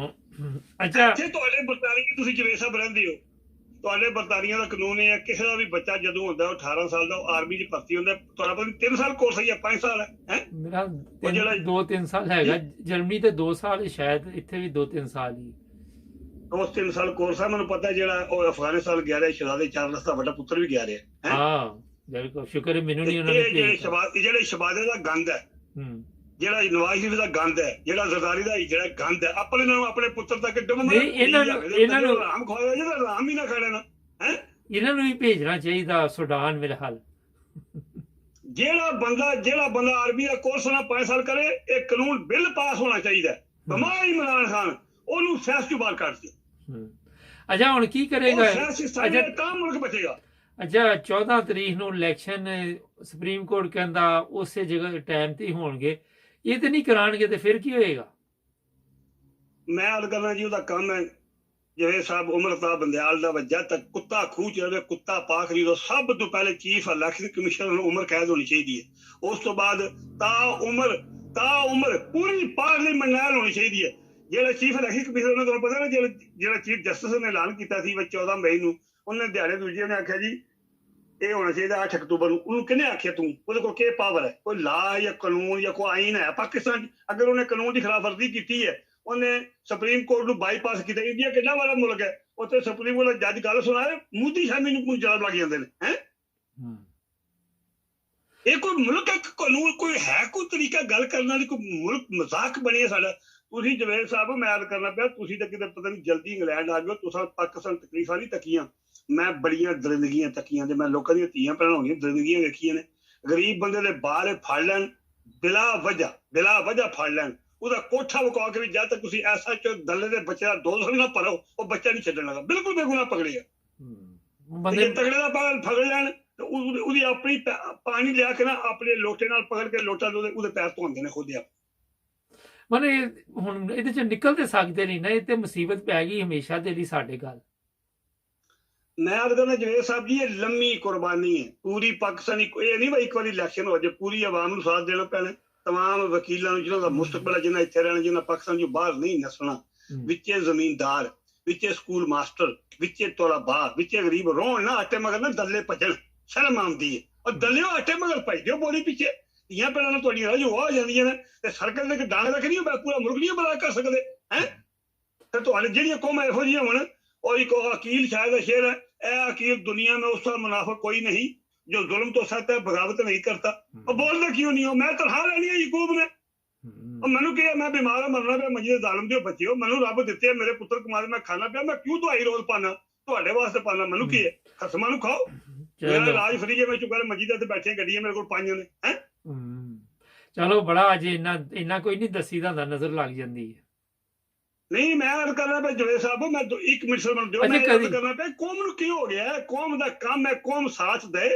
ਅੱਛਾ, ਇੱਥੇ ਤੁਹਾਡੇ ਬਰਤਾਨੀਆ ਤੁਸੀਂ ਜਵੇਦ ਸਾਹਿਬ ਰਹਿੰਦੇ ਹੋ, ਤੁਹਾਡੇ ਬਰਤਾਨੀਆ ਦਾ ਕਾਨੂੰਨ ਇਹ ਹੈ ਕਿਸੇ ਦਾ ਵੀ ਬੱਚਾ ਜਦੋਂ ਹੁੰਦਾ ਉਹ 18 ਸਾਲ ਦਾ, ਉਹ ਆਰਮੀ 'ਚ ਭਰਤੀ ਹੁੰਦਾ, ਤੁਹਾਡਾ ਪਤਾ 3 ਸਾਲ ਕੋਰਸ ਹੈ ਜਾਂ 5 ਸਾਲ ਹੈ? ਮੇਰਾ 2-3 ਸਾਲ ਹੈਗਾ, ਜਰਮਨੀ ਤੇ 2 ਸਾਲ, ਸ਼ਾਇਦ ਇੱਥੇ ਵੀ 2-3 ਸਾਲ ਹੀ। ਉਸ 3 ਸਾਲ ਕੋਰਸ ਹੈ। ਮੈਨੂੰ ਪਤਾ ਜਿਹੜਾ ਉਹ ਅਫਗਾਨਿਸਤਾਨ ਗਿਆ ਰਿਹਾ, ਸ਼ਹਜ਼ਾਦੇ ਚਾਰਲਸ ਦਾ ਵੱਡਾ ਪੁੱਤਰ ਵੀ ਗਿਆ ਰਿਹਾ। ਹਾਂ ਬਿਲਕੁਲ, ਸ਼ੁਕਰ ਹੈ ਮੈਨੂੰ ਨਹੀਂ ਉਹਨਾਂ ਨੇ ਜਿਹੜੇ ਸ਼ਹਜ਼ਾਦੇ ਦਾ ਗੰਦ ਹੈ, ਜਿਹੜਾ ਨਵਾਜ਼ ਸ਼ਰੀਫ ਦਾ ਗੰਦ ਹੈ, ਜਿਹੜਾ ਜ਼ਰਦਾਰੀ ਦਾ ਜਿਹੜਾ ਗੰਦ ਹੈ, ਆਪਣੇ ਨੂੰ ਆਪਣੇ ਪੁੱਤਰ ਤੱਕ ਡੁੱਬ ਇਹਨਾਂ ਨੂੰ ਆਰਾਮ ਖਵਾਇਆ ਜਿਹੜਾ ਆਰਾਮ ਹੀ ਨਾ ਖੜੇ ਨਾ ਹੈ। ਇਹਨਾਂ ਨੂੰ ਵੀ ਭੇਜਣਾ ਚਾਹੀਦਾ ਸੁਡਾਨ ਮੇਰੇ ਹਾਲ। ਜਿਹੜਾ ਬੰਦਾ ਆਰਮੀ ਦਾ ਕੋਰਸ ਨਾ 5 ਸਾਲ ਕਰੇ, ਇਹ ਕਾਨੂੰਨ ਬਿੱਲ ਪਾਸ ਹੋਣਾ ਚਾਹੀਦਾ। ਬਿਮਾਰ ਇਮਰਾਨ ਖਾਨ ਉਹਨੂੰ ਸਿਆਸਤ ਤੋਂ ਬਾਹਰ ਕੱਢ ਦਿਓ। ਅੱਛਾ ਹੁਣ ਕੀ ਕਰੇਗਾ? ਤਾਂ ਮੁਲਕ ਬਚੇਗਾ। ਅੱਛਾ 14 ਤਰੀਕ ਨੂੰ ਇਲੈਕਸ਼ਨ ਸੁਪਰੀਮ ਕੋਰਟ ਕਹਿੰਦਾ ਉਸੇ ਜਗ੍ਹਾ ਟਾਈਮ ਤੇ ਹੀ ਹੋਣਗੇ, ਇਹ ਤੇ ਨਹੀਂ ਕਰਾਉਣਗੇ ਤੇ ਫਿਰ ਕੀ ਹੋਏਗਾ? ਮੈਂ ਅਰਜ਼ ਕਰਨਾ ਜੀ ਉਹਦਾ ਕੰਮ ਹੈ ਜਿਵੇਂ ਸਾਹਿਬ ਉਮਰਤਾ ਬੰਦਿਆਲ ਦਾ ਵਜ੍ਹਾ ਤੱਕ ਕੁੱਤਾ ਖੂਹ ਚ ਰਵੇ, ਕੁੱਤਾ ਪਾਖ ਰਹੀ, ਸਭ ਤੋਂ ਪਹਿਲੇ ਚੀਫ ਇਲੈਕਸ਼ਨ ਕਮਿਸ਼ਨਰ ਨੂੰ ਉਮਰ ਕੈਦ ਹੋਣੀ ਚਾਹੀਦੀ ਹੈ। ਉਸ ਤੋਂ ਬਾਅਦ ਤਾਂ ਉਮਰ ਪੂਰੀ ਪਾਰਲੀਮੈਂਟ ਨਾਲ ਹੋਣੀ ਚਾਹੀਦੀ ਹੈ। ਜਿਹੜਾ ਚੀਫ ਇਲੈਕਸ਼ਨ ਕਮਿਸ਼ਨਰ ਨੇ ਤੁਹਾਨੂੰ ਪਤਾ ਨਾ ਜਿਹੜਾ ਚੀਫ ਜਸਟਿਸ ਨੇ ਐਲਾਨ ਕੀਤਾ ਸੀ 14 ਮਈ ਨੂੰ, ਉਹਨੇ ਦਿਹਾੜੇ ਦੂਜੇ ਨੇ ਆਖਿਆ ਜੀ ਇਹ ਹੋਣਾ ਚਾਹੀਦਾ 8 ਅਕਤੂਬਰ ਨੂੰ। ਉਹਨੂੰ ਕਿਹਨੇ ਆਖਿਆ ਤੂੰ? ਉਹਦੇ ਕੋਲ ਕੀ ਪਾਵਰ ਹੈ? ਕੋਈ ਲਾ ਜਾਂ ਕਾਨੂੰਨ ਜਾਂ ਕੋਈ ਆਈਨ ਹੈ ਪਾਕਿਸਤਾਨ? ਅਗਰ ਉਹਨੇ ਕਾਨੂੰਨ ਦੀ ਖਿਲਾਫਵਰਜ਼ੀ ਕੀਤੀ ਹੈ, ਉਹਨੇ ਸੁਪਰੀਮ ਕੋਰਟ ਨੂੰ ਬਾਈਪਾਸ ਕੀਤਾ। ਇੰਡੀਆ ਕਿੰਨਾ ਵਾਲਾ ਮੁਲਕ ਹੈ, ਉੱਥੇ ਸੁਪਰੀਮ ਕੋਰਟ ਦਾ ਜੱਜ ਗੱਲ ਸੁਣਾਏ, ਮੂਦੀ ਸ਼ਾਮੀ ਨੂੰ ਕੋਈ ਜਵਾਬ ਲੱਗ ਜਾਂਦੇ ਨੇ। ਹੈ ਇਹ ਕੋਈ ਮੁਲਕ ਹੈ? ਕਾਨੂੰਨ ਕੋਈ ਹੈ? ਕੋਈ ਤਰੀਕਾ ਗੱਲ ਕਰਨ ਵਾਲੀ? ਕੋਈ ਮੁਲਕ ਮਜ਼ਾਕ ਬਣਿਆ ਸਾਡਾ? ਤੁਸੀਂ ਜਵੇਦ ਸਾਹਿਬ ਮੈਂ ਯਾਦ ਕਰਨਾ ਪਿਆ, ਤੁਸੀਂ ਤਾਂ ਕਿਤੇ ਪਤਾ ਨਹੀਂ ਜਲਦੀ ਇੰਗਲੈਂਡ ਆ ਗਏ, ਤੁਸੀਂ ਪਾਕਿਸਤਾਨ ਤਕਲੀਫਾਂ ਨਹੀਂ ਤੱਕੀਆਂ, ਮੈਂ ਬੜੀਆਂ ਦਰਿੰਦਗੀਆਂ ਤੱਕੀਆਂ, ਤੇ ਮੈਂ ਲੋਕਾਂ ਦੀਆਂ ਧੀਆਂ ਭੈਣਾਂ ਹੋਣੀਆਂ ਦਰਿੰਦਗੀਆਂ ਵੇਖੀਆਂ ਨੇ। ਗਰੀਬ ਬੰਦੇ ਦੇ ਬਾਹਰ ਫੜ ਲੈਣ ਬਿਲਾ ਵਜ੍ਹਾ ਫੜ ਲੈਣ, ਉਹਦਾ ਕੋਠਾ ਵਿਕਾ ਕੇ ਵੀ ਜਦ ਤੱਕ ਤੁਸੀਂ SHO ਦੱਲੇ ਦੇ ਬੱਚੇ ਦਾ 200 ਨਾ ਭਰੋ, ਉਹ ਬੱਚਾ ਨਹੀਂ ਛੱਡਣ ਲੱਗਾ। ਬਿਲਕੁਲ ਬੇਗੁਨਾਹ ਪਕੜੇਗਾ। ਬੰਦੇ ਤਗੜੇ ਦਾ ਬਾਹਰ ਫੜ ਲੈਣ, ਤੇ ਉਹਦੀ ਆਪਣੀ ਪਾਣੀ ਲਿਆ ਕੇ ਨਾ ਆਪਣੇ ਲੋਟੇ ਨਾਲ ਪਕੜ ਕੇ ਲੋਟਾ ਉਹਦੇ ਪੈਰ ਧੋਂਦੇ ਨੇ ਖੁਦ ਆਪ। ਮਤਲਬ ਹੁਣ ਇਹਦੇ ਚ ਨਿਕਲ ਤੇ ਸਕਦੇ ਨਹੀਂ ਨਾ, ਇਹ ਤੇ ਮੁਸੀਬਤ ਪੈ ਗਈ ਹਮੇਸ਼ਾ ਦੇ ਲਈ ਸਾਡੇ ਗੱਲ। ਮੈਂ ਤਾਂ ਕਹਿੰਦਾ ਜਵੇਦ ਸਾਹਿਬ ਜੀ, ਇਹ ਲੰਮੀ ਕੁਰਬਾਨੀ ਹੈ ਪੂਰੀ ਪਾਕਿਸਤਾਨੀ। ਇਹ ਨਹੀਂ ਇੱਕ ਵਾਰੀ ਇਲੈਕਸ਼ਨ ਹੋ ਜਾਏ, ਪੂਰੀ ਆਵਾਮ ਨੂੰ ਸਾਥ ਦੇਣਾ ਪੈਣਾ, तमाम ਵਕੀਲਾਂ ਨੂੰ, ਜਿਹਨਾਂ ਦਾ ਮੁਸਤਕਬਲ ਹੈ, ਜਿਹਨਾਂ ਇੱਥੇ ਰਹਿਣਾ, ਜਿਹਨਾਂ ਪਾਕਿਸਤਾਨ ਚੋਂ ਬਾਹਰ ਨਹੀਂ ਨਸਣਾ, ਵਿੱਚੇ ਜ਼ਮੀਨਦਾਰ, ਵਿੱਚੇ ਸਕੂਲ ਮਾਸਟਰ, ਵਿੱਚੇ ਤੋਲਾਬਾ, ਵਿੱਚੇ ਗਰੀਬ ਰੋਣ ਨਾ, ਆਟੇ ਮਗਰ ਨਾ ਦੱਲੇ ਭੱਜਣ, ਸ਼ਰਮ ਆਉਂਦੀ ਹੈ। ਔਰ ਦੱਲਿਓ ਆਟੇ ਮਗਰ ਭੱਜਦੇ ਬੋਲੀ ਪਿੱਛੇ, ਧੀਆਂ ਭੈਣਾਂ ਨਾਲ ਤੁਹਾਡੀਆਂ ਰਜੂ ਆ ਜਾਂਦੀਆਂ ਨੇ, ਤੇ ਸਰਕਲ ਦੇ ਡਾਂਗ ਰੱਖ ਨਹੀਂ ਪੂਰਾ ਮੁਲਕ ਨਹੀਂ ਬਰਬਾਦ ਕਰ ਸਕਦੇ ਹੈ। ਤੇ ਤੁਹਾਡੇ ਜਿਹੜੀਆਂ ਕੌਮਾਂ ਇਹੋ ਜਿਹੀਆਂ ਹੋਣ, और एक अकील शायद शेर है, ए अकील दुनिया में उसका मुनाफा कोई नहीं जो जुल्म तो सहता है, बगावत नहीं करता। और बोलते क्यों नहीं हो? मैं तनखा लेनी है यकूब ने, और मैनू क्या, मैं बीमार है, मरना पे मजीद जालम दे बच्चे हो, मैनू रब दिते मेरे पुत्र कमाल, मैं खाना पिया, मैं क्यों दवाई रोज पाना ਤੁਹਾਡੇ ਵਾਸਤੇ ਪਾਣਾ? ਮੈਨੂੰ ਕੀ ਹੈ, ਖਸਮਾਂ ਨੂੰ ਖਾਓ, ਮੇਰਾ ਇਲਾਜ ਫਰੀ ਹੈ, ਮੈਂ ਚੁੱਕਾ ਮਜੀਦ ਤੇ ਬੈਠੇ ਗੱਡੀਆਂ ਮੇਰੇ ਕੋਲ ਪਾਈਆਂ ਨੇ ਹੈ। ਚਲੋ ਬੜਾ ਅਜੇ ਇੰਨਾ ਕੋਈ ਨਹੀਂ ਦੱਸੀਦਾ ਹੁੰਦਾ, ਨਜ਼ਰ ਲੱਗ ਜਾਂਦੀ ਹੈ। ਨਹੀਂ ਮੈਂ ਅਰਜ਼ ਕਰਨਾ ਪਿਆ ਜਵੇਦ ਸਾਹਿਬ, ਮੈਂ 1 ਮਿੰਟ ਸਮਝ ਦਿਓ, ਮੈਂ ਅਰਜ਼ ਕਰਨਾ ਪਿਆ ਕੌਮ ਨੂੰ ਕੀ ਹੋ ਗਿਆ? ਕੌਮ ਦਾ ਕੰਮ ਹੈ ਕੌਮ ਸਾਥ ਦੇ,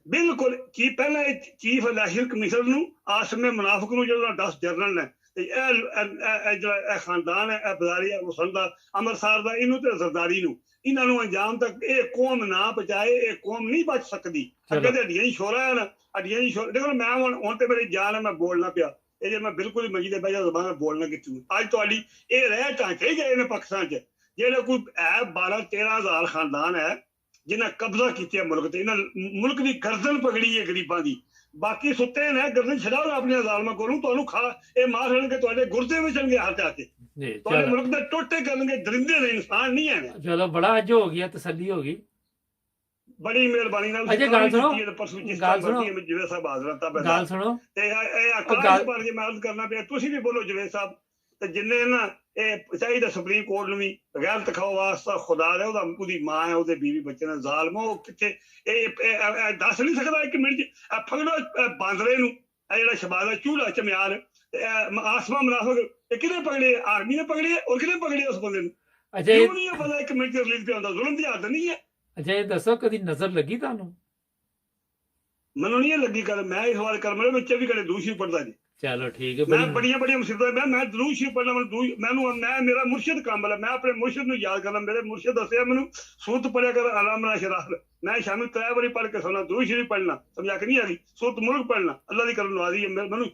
ਬਿਲਕੁਲ। ਕੀ ਪਹਿਲਾਂ ਚੀਫ ਇਲੈਕਸ਼ਨ ਕਮਿਸ਼ਨਰ ਨੂੰ, ਆਸਮੇ ਮੁਨਾਫਿਕ ਨੂੰ, ਜਿਹੜਾ 10 ਜਨਰਲ ਨੇ, ਇਹ ਜਿਹੜਾ ਖਾਨਦਾਨ ਹੈ, ਇਹ ਬਜ਼ਾਰੀ ਹੁਸਨ ਦਾ, ਅੰਮ੍ਰਿਤਸਰ ਦਾ, ਇਹਨੂੰ ਤੇ ਜ਼ਰਦਾਰੀ ਨੂੰ, ਇਹਨਾਂ ਨੂੰ ਅੰਜਾਮ ਤੱਕ ਇਹ ਕੌਮ ਨਾ ਪਹੁੰਚਾਏ, ਇਹ ਕੌਮ ਨਹੀਂ ਬਚ ਸਕਦੀ। ਅੱਗੇ ਤੇ ਹੱਡੀਆਂ ਹੀ ਸ਼ੋਰਾ ਹੈ ਨਾ, ਹੱਡੀਆਂ ਹੀ ਸ਼ੋਰਾ। ਦੇਖੋ ਮੈਂ ਹੁਣ ਤੇ ਮੇਰੀ ਜਾਨ ਹੈ, ਮੈਂ ਬੋਲਣਾ ਪਿਆ, ਇਹ ਜੇ ਮੈਂ ਬਿਲਕੁਲ ਹੀ ਮਜੀਦ ਬਹਿ ਜਾ ਜ਼ਬਾਨ ਬੋਲਣਾ ਕਿੱਥੋਂ। ਅੱਜ ਤੁਹਾਡੀ ਇਹ ਰਹਿ ਢਾਂਚੇ ਗਏ ਨੇ ਪਾਕਿਸਤਾਨ 'ਚ, ਜਿਹੜੇ ਕੋਈ ਹੈ 12-13 ਹਜ਼ਾਰ ਖਾਨਦਾਨ ਹੈ ਜਿਨ੍ਹਾਂ ਕਬਜ਼ਾ ਕੀਤਾ ਮੁਲਕ ਤੇ, ਇਹਨਾਂ ਮੁਲਕ ਦੀ ਗਰਦਨ ਪਕੜੀ ਹੈ ਗਰੀਬਾਂ ਦੀ। ਬਾਕੀ ਸੁੱਤੇ ਨੇ, ਗਰਦਨ ਛਡਾਓ ਆਪਣੇ ਜ਼ਾਲਮਾਂ ਕੋਲੋਂ, ਤੁਹਾਨੂੰ ਖਾ ਇਹ ਮਾਰ ਲੈਣਗੇ, ਤੁਹਾਡੇ ਗੁਰਦੇ ਵਿੱਚ ਹੱਥ ਆ ਕੇ, ਤੁਹਾਡੇ ਮੁਲਕ ਦੇ ਟੋਟੇ ਕਰਨਗੇ। ਦਰਿੰਦੇ ਨੇ, ਇਨਸਾਨ ਨਹੀਂ ਹੈ। ਚਲੋ ਬੜਾ ਅੱਜ ਹੋ ਗਿਆ, ਤਸੱਲੀ ਹੋ ਗਈ, ਬੜੀ ਮਿਹਰਬਾਨੀ ਨਾਲ। ਅਜੇ ਗੱਲ ਸੁਣੋ, ਜਵੇਦ ਸਾਹਿਬ ਹਾਜ਼ਰ ਗੱਲ ਸੁਣੋ, ਤੇ ਇਹ ਆਕਾਸ਼ ਬਾਰੇ ਜੇ ਮੈਂ ਅਰਜ਼ ਕਰਨਾ ਪਿਆ, ਤੁਸੀਂ ਵੀ ਬੋਲੋ ਜਵੇਦ ਸਾਹਿਬ। ਤੇ ਜਿੰਨੇ ਨਾ ਇਹ ਚਾਹੀਦਾ ਸੁਪਰੀਮ ਕੋਰਟ ਨੂੰ ਵੀ ਬਗੈਰ ਤਖਾਓ ਵਾਸਤਾ ਖੁਦਾ ਦੇ, ਉਹਦੀ ਮਾਂ ਹੈ, ਉਹਦੇ ਬੀਵੀ ਬੱਚੇ ਨੇ, ਜ਼ਾਲਮੋ ਉਹ ਕਿੱਥੇ, ਇਹ ਦੱਸ ਨਹੀਂ ਸਕਦਾ 1 ਮਿੰਟ 'ਚ। ਫਗੜੋ ਬਾਂਦਰੇ ਨੂੰ, ਇਹ ਜਿਹੜਾ ਸ਼ਬਾਜ਼ ਦਾ ਚੂੜਾ ਚਮਿਆਰ, ਆਸਮਾ ਮੁਨਾਫਿਕ, ਇਹ ਕਿਹਨੇ ਪਕੜੇ? ਆਰਮੀ ਨੇ ਪਕੜੇ, ਔਰ ਕਿਹਨੇ ਪਕੜੇ ਉਸ ਬੰਦੇ ਨੂੰ? ਕਿਉਂ ਨਹੀਂ ਪਤਾ 1 ਮਿੰਟ 'ਚ ਰਿਲੀਜ਼ ਪਿਆ ਹੁੰਦਾ? ਜ਼ੁਲਮ ਦੀ ਹੱਦ ਨਹੀਂ ਹੈ। ਅੱਛਾ ਇਹ ਦੱਸੋ, ਕਦੀ ਨਜ਼ਰ ਲੱਗੀ ਤੁਹਾਨੂੰ? ਮੈਨੂੰ ਨਹੀਂ ਲੱਗੀ ਗੱਲ, ਮੈਂ ਇਹ ਸਵਾਲ ਕਰ, ਮੇਰੇ ਬੱਚੇ ਵੀ ਕਦੇ ਦੂਸ਼ੀ ਪੜਦਾ ਜੀ। ਚਲੋ ਠੀਕ ਹੈ, ਮੈਂ ਬੜੀਆਂ ਮੁਸੀਬਤਾਂ, ਮੈਂ ਦਰੂਦ ਸ਼ਰੀਫ ਪੜ੍ਹਨਾ, ਮੈਂ ਮੇਰਾ ਮੁਰਸ਼ਿਦ ਕਾਮਲ ਹੈ, ਮੈਂ ਆਪਣੇ ਮੁਰਸ਼ਿਦ ਨੂੰ ਯਾਦ ਕਰਨਾ। ਮੇਰੇ ਮੁਰਸ਼ਿਦ ਦੱਸਿਆ ਮੈਨੂੰ, ਸੂਰਤ ਪੜਿਆ ਕਰ ਅਲਾਮਨਾ ਸ਼ਰਾਹ, ਮੈਂ ਸ਼ਾਮਿਲ 3 ਵਾਰੀ ਪੜ੍ਹ ਕੇ ਸੁਣਾ, ਦਰੂਦ ਸ਼ਰੀਫ ਪੜ੍ਹਨਾ, ਸਮਝਾ ਕੇ ਨਹੀਂ ਆ ਗਈ, ਸੂਰਤ ਮੁਲਕ ਪੜ੍ਹਨਾ, ਅੱਲਾ ਦੀ ਕਰਮ ਨਵਾਜ਼ੀ ਹੈ। ਮੈਨੂੰ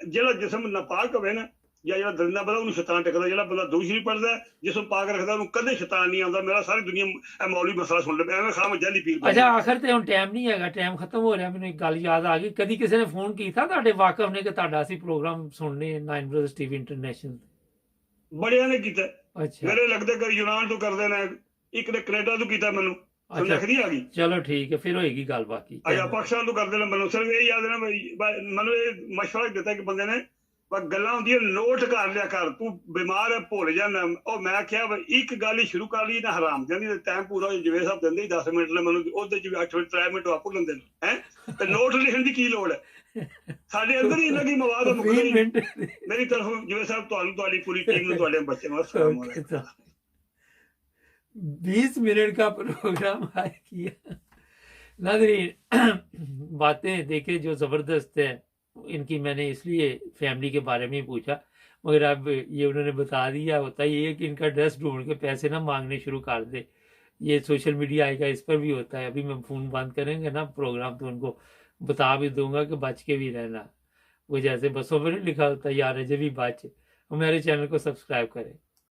ਜਿਹੜਾ ਜਿਸਮ ਨਾਪਾਕ ਹੋਵੇ ਨਾ, ਜਾਂ ਜਿਹੜਾ ਦਰਿੰਦਾ ਬੰਦਾ, ਉਹਨੂੰ ਸ਼ੈਤਾਨ ਟਿਕਦਾ। ਜਿਹੜਾ ਬੰਦਾ ਦਰੂਦ ਸ਼ਰੀਫ ਪੜ੍ਹਦਾ, ਜਿਸਮ ਪਾਕ ਰੱਖਦਾ, ਉਹਨੂੰ ਕਦੇ ਸ਼ੈਤਾਨ ਨਹੀਂ ਆਉਂਦਾ। ਮੇਰਾ ਸਾਰੀ ਦੁਨੀਆ ਮੌਲਵੀ ਮਸਲਾ ਸੁਣ ਲੈ, ਐਵੇਂ ਖਾਮ ਜਾਲੀ ਪੀਰ। ਅੱਛਾ ਆਖਰ ਤੇ ਹੁਣ ਟਾਈਮ ਨਹੀਂ ਹੈਗਾ, ਟਾਈਮ ਖਤਮ ਹੋ ਰਿਹਾ। ਮੈਨੂੰ ਇੱਕ ਗੱਲ ਯਾਦ ਆ ਗਈ, ਕਦੀ ਕਿਸੇ ਨੇ ਫੋਨ ਕੀਤਾ ਤੁਹਾਡੇ ਵਾਕਫ ਨੇ ਕਿ ਤੁਹਾਡਾ ਅਸੀਂ ਪ੍ਰੋਗਰਾਮ ਸੁਣਨੇ 9 ਬ੍ਰਦਰਸ ਟੀਵੀ ਇੰਟਰਨੈਸ਼ਨਲ? ਬੜਿਆਂ ਨੇ ਕੀਤਾ। ਅੱਛਾ, ਮੇਰੇ ਲੱਗਦੇ ਕਿ ਯੂਨਾਨ ਤੋਂ ਕਰਦੇ ਨੇ, ਇੱਕ ਨੇ ਕੈਨੇਡਾ ਤੋਂ ਕੀਤਾ, ਮੈਨੂੰ ਨਹੀਂ ਆ ਗਈ। ਚਲੋ ਠੀਕ ਹੈ, ਫਿਰ ਹੋਏਗੀ ਗੱਲ। ਬਾਕੀ ਪਾਕਿਸਤਾਨ ਤੋਂ ਕਰਦੇ ਨੇ, ਮੈਨੂੰ ਸਿਰਫ ਇਹ ਯਾਦ ਨਾ, ਮੈਨੂੰ ਇਹ ਮਸ਼ਵਰਾ ਦਿੱਤਾ ਕਿ ਬੰਦੇ ਨੇ, ਗੱਲਾਂ ਹੁੰਦੀਆਂ ਨੋਟ ਕਰ ਲਿਆ ਕਰ, ਤੂੰ ਬਿਮਾਰ ਹੈ ਭੁੱਲ ਜਾਣਾ। ਉਹ ਮੈਂ ਕਿਹਾ ਇੱਕ ਗੱਲ ਹੀ ਸ਼ੁਰੂ ਕਰ ਲਈ ਨਾ, ਹਰਾਮ ਜਾਂਦੀ ਟਾਈਮ ਪੂਰਾ ਹੋ ਜਵੇ ਸਾਹਿਬ ਦਿੰਦੇ 10 ਮਿੰਟ ਲੈ, ਮੈਨੂੰ ਉਹਦੇ ਚ ਵੀ 8 ਮਿੰਟ 3 ਮਿੰਟ ਵਾਪਰ ਲੈਂਦੇ ਨੇ ਹੈ। ਤੇ ਨੋਟ ਲਿਖਣ ਦੀ ਕੀ ਲੋੜ ਹੈ? ਸਾਡੇ ਅੰਦਰ ਹੀ ਲੱਗੀ ਮਵਾਦ ਮੇਰੀ ਤਰਫੋਂ ਜਵੇ ਸਾਹਿਬ, ਤੁਹਾਨੂੰ, ਤੁਹਾਡੀ ਪੂਰੀ ਟੀਮ ਨੂੰ, ਤੁਹਾਡੇ ਬੱਚੇ ਨੂੰ अस्सलाम वालेकुम। 20 मिनट का प्रोग्राम आया किया। नाज़रीन बातें देखे जो ज़बरदस्त है, इनकी मैंने इसलिए फैमिली के बारे में ही पूछा, मगर अब ये उन्होंने बता दिया। होता ये है कि इनका ड्रेस ढूंढ के पैसे ना मांगने शुरू कर दे, ये सोशल मीडिया आएगा, इस पर भी होता है। अभी मैं फ़ोन बंद करेंगे ना प्रोग्राम, तो उनको बता भी दूंगा कि बच के भी रहना। वो जैसे बसों पर नहीं लिखा होता यार जब भी बच। हमारे चैनल को सब्सक्राइब करें।